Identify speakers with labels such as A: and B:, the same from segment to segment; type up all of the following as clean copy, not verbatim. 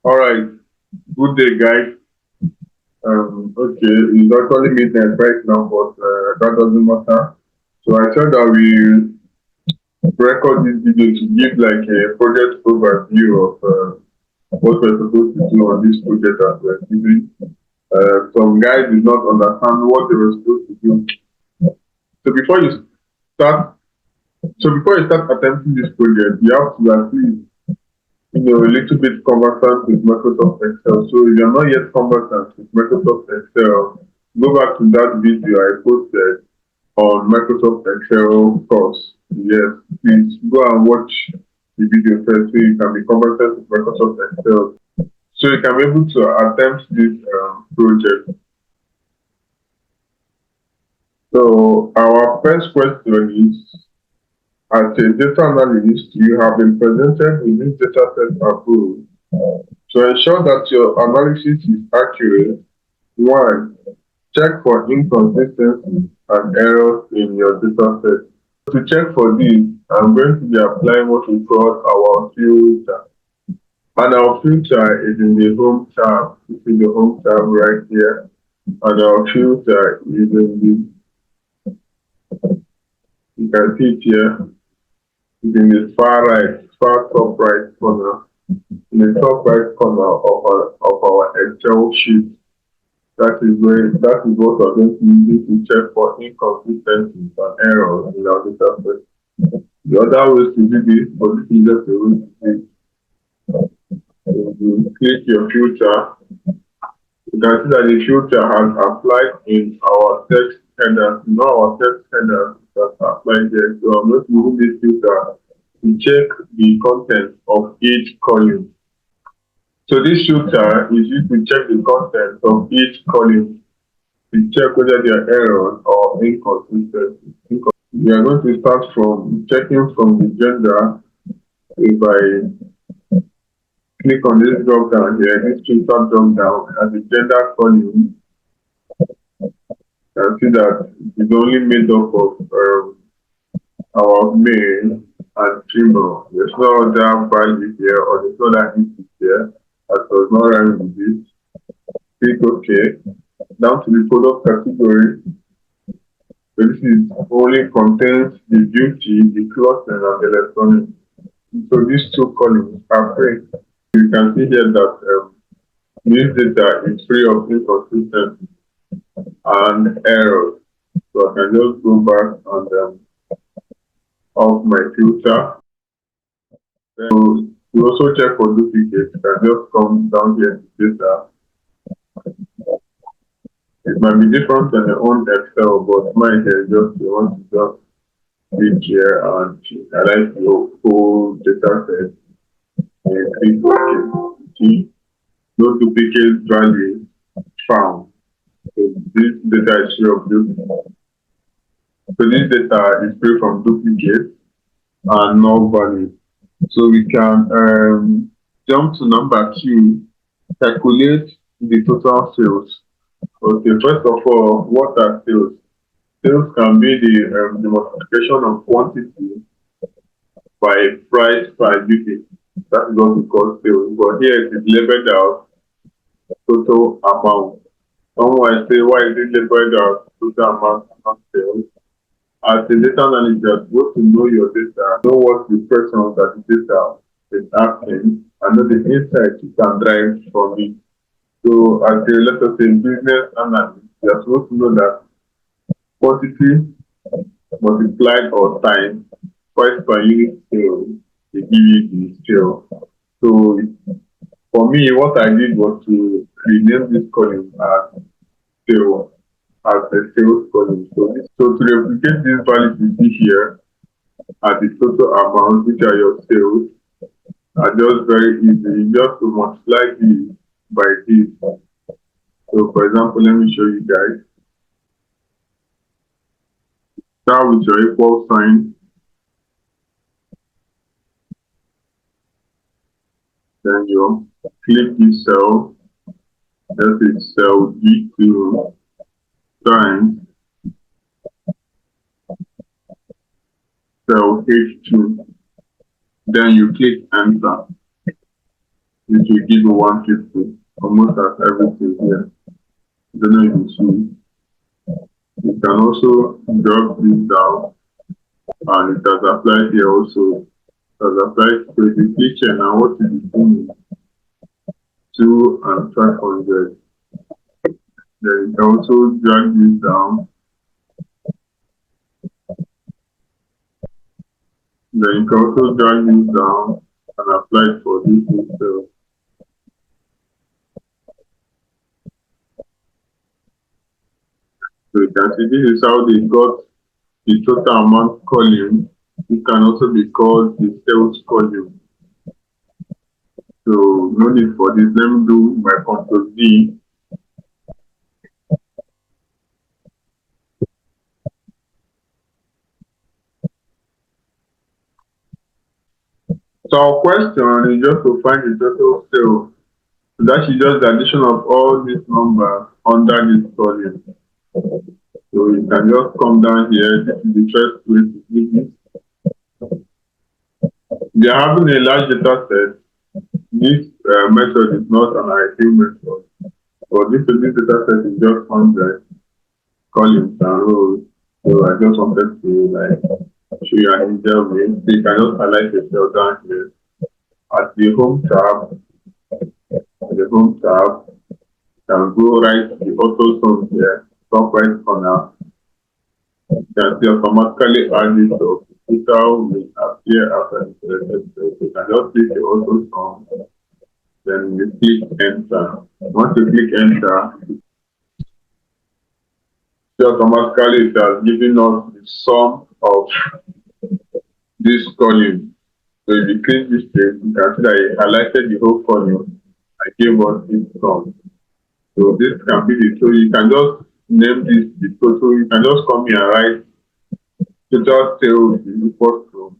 A: All right. Good day, guys. Okay, it's actually midnight right now, but that doesn't matter. So I thought that we record this video to give like a project overview of what we're supposed to do on this project that we're doing. Some guys did not understand what they were supposed to do. So before you start, before you start attempting this project, you have to at least a little bit conversant with Microsoft Excel. So if you're not yet conversant with Microsoft Excel, go back to that video I posted on Microsoft Excel course. Yes, please go and watch the video first so you can be conversant with Microsoft Excel. So you can be able to attempt this project. So our first question is, as a data analyst, you have been presented with this data set approach. To ensure that your analysis is accurate, one, check for inconsistencies and errors in your data set. To check for this, I'm going to be applying what we call our filter. And our filter is in the home tab. You see the home tab right here. And our filter is in you can see it here. It's in the far top right corner. In the top right corner of our Excel sheet. That is what we're going to use to check for inconsistencies and errors in our data set. The other ways to do this, but this is just a way to do it. You click your filter. You can see that the filter has applied in our text header. Now our text header has applied here. So I'm going to use this filter to check the content of each column. So this filter is used to check the content of each column to check whether there are errors or inconsistencies. We are going to start from checking from the gender. If I click on this drop down here, this filter drop down as the gender column, you can see that it's only made up of our male and female. There's no other value here or there's no other input here that does not rhyme with this. Click OK. Down to the product category. So this is only contains the beauty, the clothing, and the electronics. So these two columns are free. You can see here that this data is free of inconsistency and errors. So I can just go back and off my filter. Then we also check for duplicates. You can just come down here to data. It might be different than your own Excel, but mine here just you want to just click here and highlight your full data set and click OK. See, no duplicate values found. So this data is free of duplicates. So this data is free from duplicates and null values. So we can jump to number 2, calculate the total sales. Okay, first of all, what are sales? Sales can be the multiplication of quantity by price per unit. That is what we call sales. But here it is labeled out total amount. Someone might say, why is it labeled out total amount not sales? As a data analyst, you are supposed to know your data, know what the person that the data is asking, and know the insights you can drive from it. So as a, let us say, business analyst, you are supposed to know that quantity multiplied or times price per unit sale, they give you the sale. So for me, what I did was to rename this column as sale, as a sales column. So to replicate this value you see here at the total amount, which are your sales, are just very easy. Just to multiply this by this. So for example, let me show you guys. Start with your equal sign. Then you click this cell. That is cell G2 times cell H2. Then you click enter. which will give you 150 almost as everything here. I don't know if you see. You can also drop this down and it has applied here also. It has applied to the kitchen and what is the doing 2 and 500. Then you can also drag this down. Then you can also drag this down and apply it for this itself. So you can see this is how they got the total amount column. It can also be called the sales column. So no need for this. Let me do my Control D. So our question is just to find the total sales. So that is just the addition of all these numbers under this column. So you can just come down here. This is the first way to do this. They are having a large data set. This method is not an ideal method. But this data set is just 100 columns and rows. So I just wanted to like show you an easier way. So you can just highlight the cell down here. At the home tab, you can go right to the auto sum here, top right corner. You can see automatically add it to total will appear after the selected cell. So you can just click the auto sum, then you click enter. Once you click enter, automatically it has given us the sum of this column. So if you click this page, you can see that it highlighted the whole column and gave us this sum. So this can be the, so you can just name this the total. You can just come here and write total sales is equal to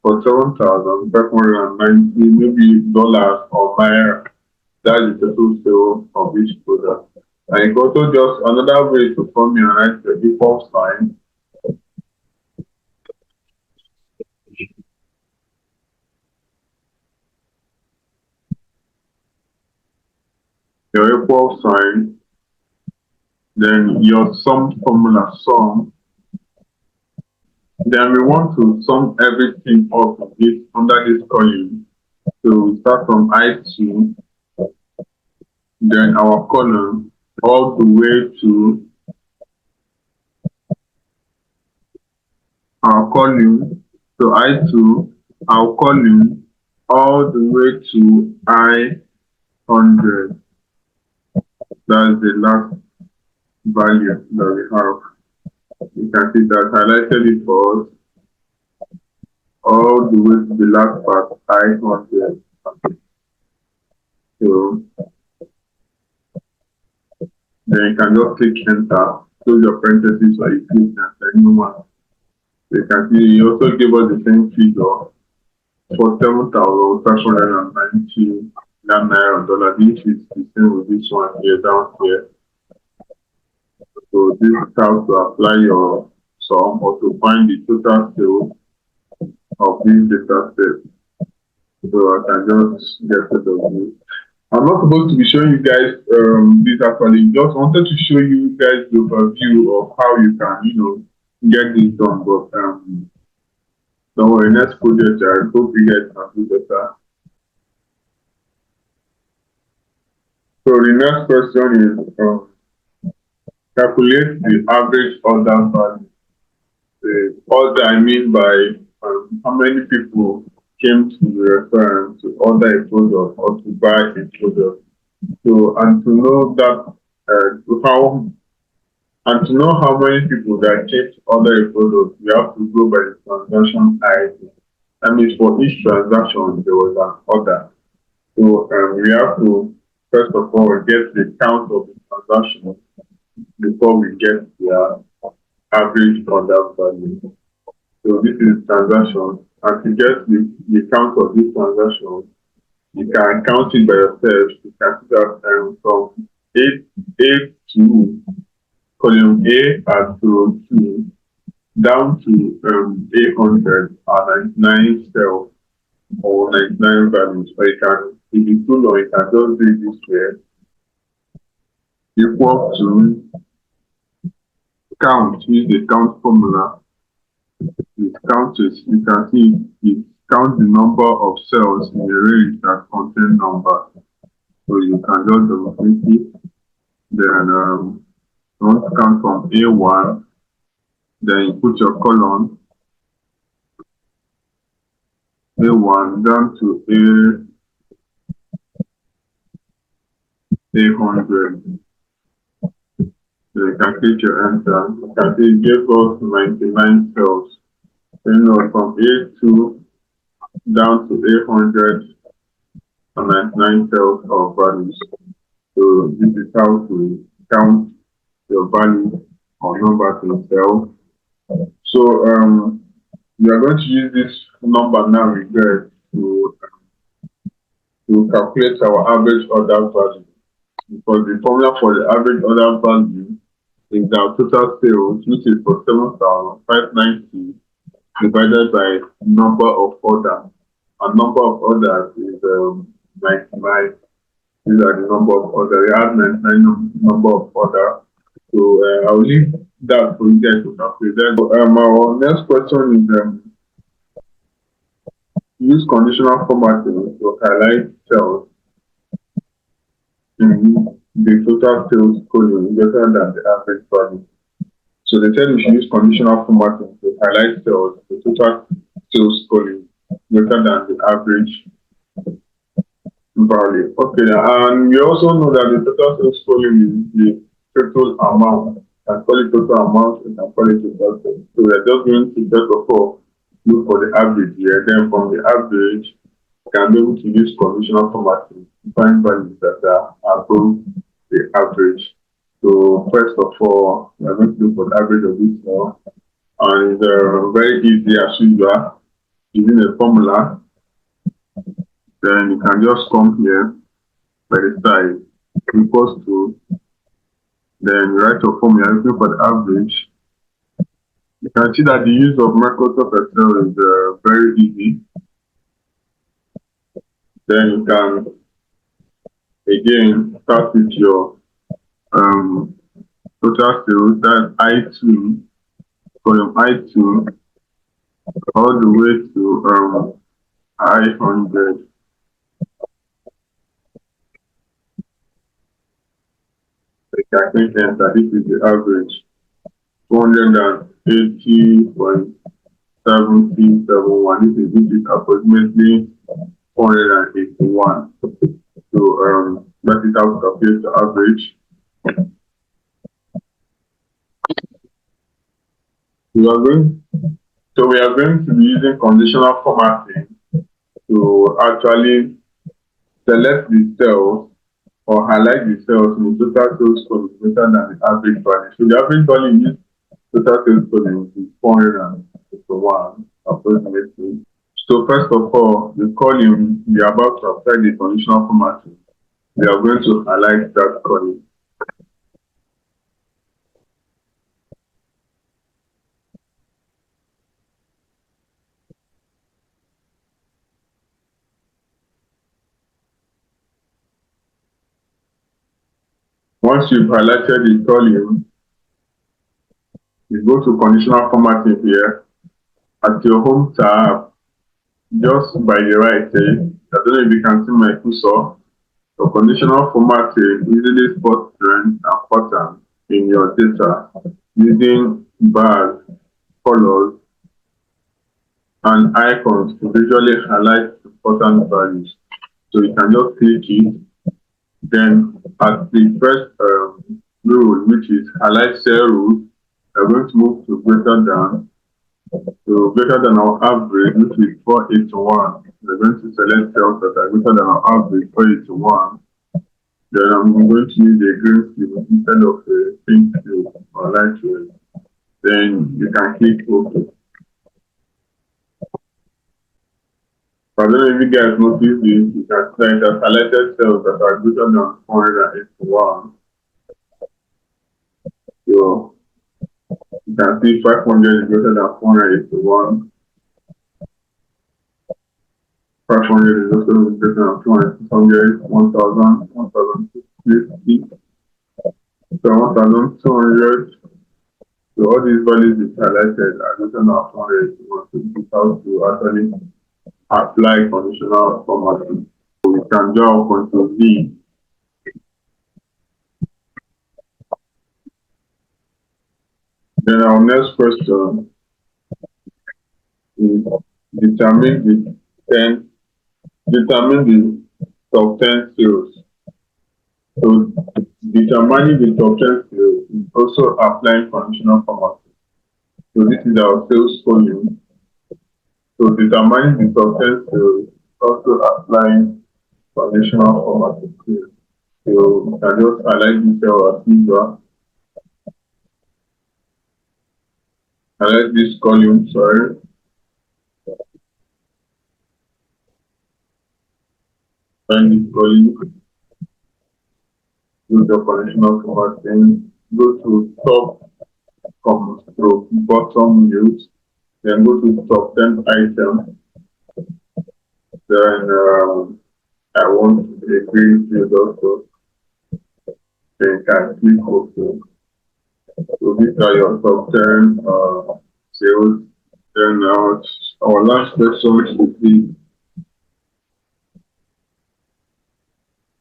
A: for 7,590 maybe dollars or naira. That's the total sale of each product. And you can also just another way to come here and write the equal sign. Your equal sign, then your sum formula sum. Then we want to sum everything up this under this column. So we start from I2, then our column all the way to our column. So I2, our column all the way to I100. That's the last value that we have. You can see that highlighted it for us all the way to the last part, I100. So then you can just click enter, close your parentheses or you click enter, no one. So you can see you also give us the same figure for 7,590 naira dollar. This is the same with this one here down here. So this is how to apply your sum or to find the total sales of this data set. So I can just get rid of this. I'm not supposed to be showing you guys this actually. Just wanted to show you guys the overview of how you can, get this done. But don't worry, next project I hope you guys can do better. So the next question is calculate the average order value. Order I mean by how many people came to the restaurant to order a product or to buy a product. So and to know that to know how many people that came to order a product, we have to go by the transaction ID. That means for each transaction there was an order. So we have to first of all get the count of the transaction before we get the average order value. So this is transaction. And to get the count of this transaction, you can count it by yourself. You can see that from A to column A at row 2 down to 800 and 99 cells. or 99 values. Or you can, if it's too long, you can just do it this way. Equal to count, use the count formula. It counts, you can see it counts the number of cells in a range that contain number. So you can just double click it, then you want to count from A1, then you put your column A1 down to A100. Then you can click your enter. You can see it gave us 99 cells. Then from A2 down to A100 and 99 cells of values. So this is how to count your value or number to cell. So we are going to use this number now we get to calculate our average order value, because the formula for the average order value is our total sales, which is for 7,590 divided by number of orders. And number of orders is 99. These are the number of orders. We have 99 number of orders. So I'll leave that for you guys to calculate. Then our next question is use conditional formatting to highlight cells in the total sales column greater than the average value. So they said we should use conditional formatting to highlight cells in the total sales column greater than the average value. Okay, and we also know that the total sales column is the total amount. You can call it total amount, you can call it total sales. So we're just going to first of all look for the average here. Then from the average, you can be able to use conditional formatting to find values that are above the average. So first of all, we're going to look for the average of this cell. And very easy as usual, using a formula. Then you can just come here by the side, equals to, then you write your formula, looking for the average. You can see that the use of Microsoft Excel is very easy. Then you can again start with your total sales, that's I2, column I2, all the way to I100. You can click enter. This is the average, 280.7071. This is approximately 481. So that is how to calculate the average. We are going to be using conditional formatting to actually select the cells or highlight the cells in the total sales column greater than the average value. So the average value in this total sales column is 451 approximately. So first of all, the column we are about to apply the conditional formatting, we are going to highlight that column. Once you've highlighted the column, you go to conditional formatting here. At your home tab, just by the right, I don't know if you can see my cursor. So conditional formatting easily spot trends and patterns in your data using bars, colors, and icons to visually highlight important values. So you can just click it. Then at the first rule, which is highlight cell rule, we're going to move to greater than. So greater than our average, which is 481. We're going to select cells that are greater than our average, 481. Then I'm going to use a green field instead of a pink field or light field. Then you can click OK. I don't know if you guys notice this, you can see that highlighted cells that are greater than 481. So you can see 500 is greater than 481. 500 is also represented on 200, 600, 1000, 1250, so 1200. So all these values is highlighted are written on 200 if you want to put how to actually apply conditional formatting. So we can draw control V. Then our next question is determine the 10, determine the top 10 sales. So determining the top 10 sales is also applying conditional formatting. So this is our sales volume. So determining the top 10 sales is also applying conditional formatting. So I just highlight this as figure. Highlight this column, sorry. Find this column, use the conditional formatting, go to top to bottom use, then go to top 10 items. Then I want to agree field also. Then you can click OK. So these are your top 10 sales. Then our last question would be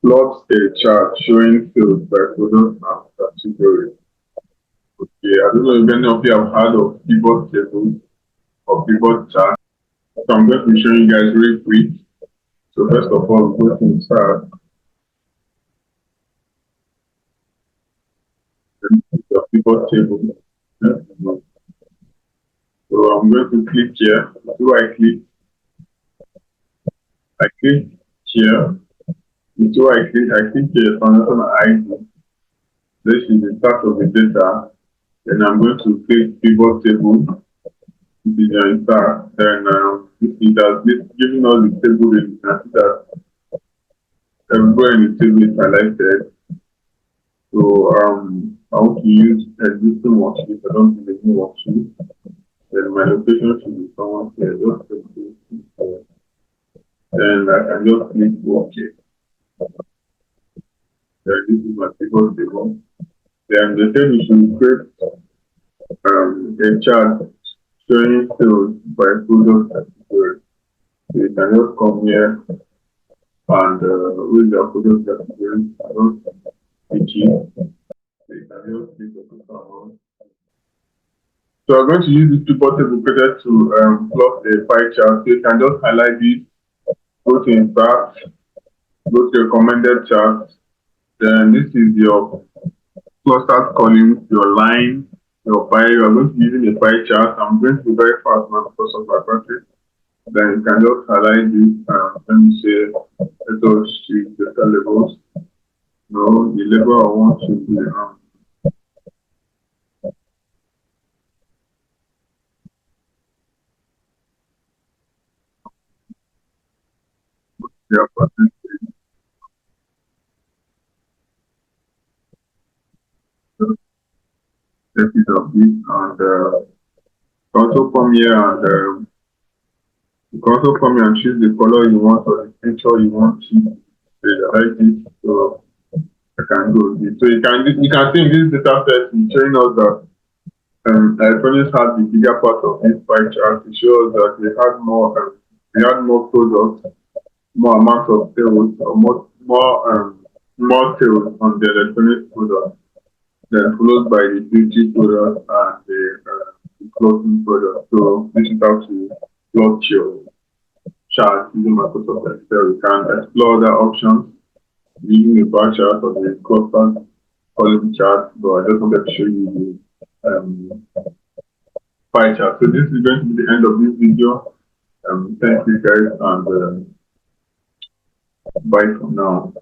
A: plot a chart showing sales by product and category. Okay, I don't know if any of you have heard of pivot tables or pivot chart. So I'm going to be showing you guys real quick. So first of all, go to start. Then your pivot table. So I'm going to click here. Do I click? I click here. Before I click here on ID. This is the start of the data. Then I'm going to click pivot table. This is start. Then it has giving us the table in that everywhere in the table is highlighted. So I want to use existing worksheet. I don't need a new worksheet. Then my location should be somewhere here. Just click and I can just click OK. Then this is my pivot table. Then the table should create a chart showing sales by product category. So you can just come here and with the product category, I don't click it. So you can just click the total amount. So I'm going to use this pivot table created to plot a pie chart. So you can just highlight this, go to insert, go to recommended chart. Then this is your clustered column, your line, your pie. You are going to be using a pie chart. I'm going to be very fast now because of my battery. Then you can just highlight this. Let me say, let us choose data labels. No, the label I want to be their percentage. Take it of this and also come here and you can also come here and choose the color you want or the picture you want to highlight it. So I can go with it. So you can see in this data set is showing us that electronics had the bigger part of this pie chart. It shows that they had more products, more amount of sales, or more sales on the electronics product, then followed by the beauty product and the clothing product. So this is how to plot your chart using Microsoft Excel. You can explore other options using the bar chart or the cluster column chart, but I just wanted to show you the pie chart. So this is going to be the end of this video. Thank you guys and bye for now.